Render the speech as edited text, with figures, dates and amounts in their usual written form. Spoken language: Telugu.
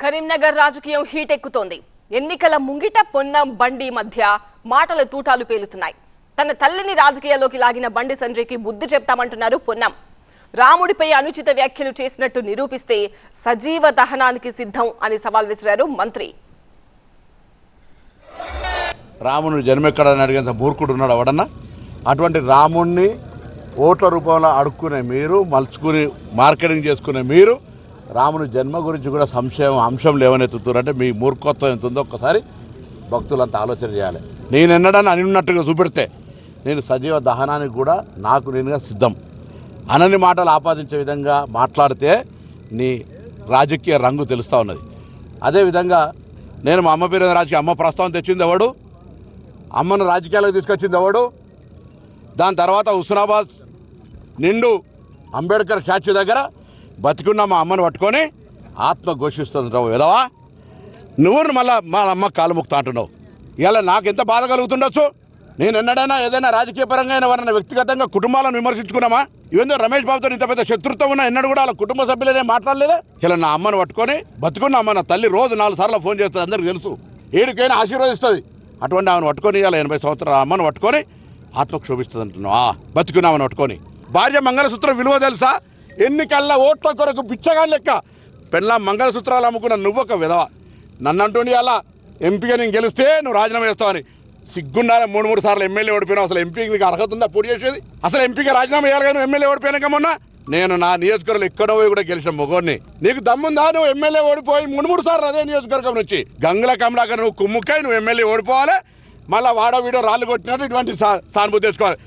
కరీంనగర్ రాజకీయం హీట్ ఎక్కుతోంది. ఎన్నికల ముంగిట పొన్నం బండి మధ్య మాటల తూటాలు పేలుతున్నాయి. తన తల్లిని రాజకీయాల్లోకి లాగిన బండి సంజయ్కి బుద్ధి చెప్తామంటున్నారు పొన్నం. రాముడిపై అనుచిత వ్యాఖ్యలు చేసినట్టు నిరూపిస్తే సజీవ దహనానికి సిద్ధం అని సవాల్ విసిరారు మంత్రి. రాముని జన్మెక్కడని అడిగేంత మూర్ఖుడు ఉన్నాడు ఎవడన్నా? అటువంటి రాముణ్ణి ఓట్ల రూపంలో అడుక్కునే మీరు, మలుచుకుని మార్కెటింగ్ చేసుకునే మీరు రాముని జన్మ గురించి కూడా అంశం లేవనెత్తుతారంటే మీ మూర్ఖత్వం ఎంత ఉందో ఒక్కసారి భక్తులంతా ఆలోచన చేయాలి. నేను ఎన్నడన్నా అనిన్నట్టుగా చూపెడితే నేను సజీవ దహనానికి కూడా నాకు నేనుగా సిద్ధం. అనని మాటలు ఆపాదించే విధంగా మాట్లాడితే నీ రాజకీయ రంగు తెలుస్తూ ఉన్నది. అదేవిధంగా నేను మా అమ్మ పేరు రాజకీయ అమ్మ ప్రస్తావన తెచ్చింది ఎవడు? అమ్మను రాజకీయాలకు తీసుకొచ్చింది ఎవడు? దాని తర్వాత హుస్నాబాద్ నిండు అంబేద్కర్ స్టాచ్యూ దగ్గర బతికున్న మా అమ్మను పట్టుకొని ఆత్మ ఘోషిస్తుంది విధవా, నువ్వు మళ్ళీ మా అమ్మ కాలు ముక్తా అంటున్నావు. ఇలా నాకు ఎంత బాధ కలుగుతుండొచ్చు? నేను ఎన్నడైనా ఏదైనా రాజకీయ పరంగా ఎవరైనా వ్యక్తిగతంగా కుటుంబాలను విమర్శించుకున్నామా? ఇవేందో రమేష్ బాబుతో ఇంత పెద్ద శత్రుత్వం ఉన్నా ఎన్నడూ కూడా వాళ్ళ కుటుంబ సభ్యులనే మాట్లాడలేదా? ఇలా నా అమ్మను పట్టుకొని బతుకున్న అమ్మ, నా తల్లి రోజు 4 సార్లు ఫోన్ చేస్తుంది, అందరికీ తెలుసు, ఏడికైనా ఆశీర్వదిస్తుంది. అటువంటి ఆమెను పట్టుకొని ఇలా 80 సంవత్సరాల అమ్మను పట్టుకొని ఆత్మకు శోభిస్తుంది అంటున్నావా? బతుకున్న ఆమెను పట్టుకొని. భార్య మంగళసూత్రం విలువ తెలుసా? ఎన్నికల్లా ఓట్ల కొరకు బిచ్చగా లెక్క పెళ్ళ మంగళసూత్రాలు అమ్ముకున్న నువ్వొక విధవ. నన్ను అంటుండి అలా ఎంపీగా నేను గెలిస్తే నువ్వు రాజీనామా చేస్తావని. సిగ్గుండాలి. 3 సార్లు ఎమ్మెల్యే ఓడిపోయినావు. అసలు ఎంపీకి నీకు అర్హత ఉందా పోటీ చేసేది? అసలు ఎంపీగా రాజీనామా చేయాలి కానీ నువ్వు ఎమ్మెల్యే ఓడిపోయాక మొన్న నేను నా నియోజకవర్గంలో ఎక్కడో పోయి కూడా గెలిచిన మొగోడిని. నీకు దమ్ముందా? నువ్వు ఎమ్మెల్యే ఓడిపోయి 3 సార్లు అదే నియోజకవర్గం నుంచి గంగుల కమలాకర్ నువ్వు కుమ్ముకాయ నువ్వు ఎమ్మెల్యే ఓడిపోవాలి. మళ్ళీ వాడో వీడో రాళ్ళు కొట్టినట్టు ఇటువంటి సానుభూతి తెచ్చుకోవాలి.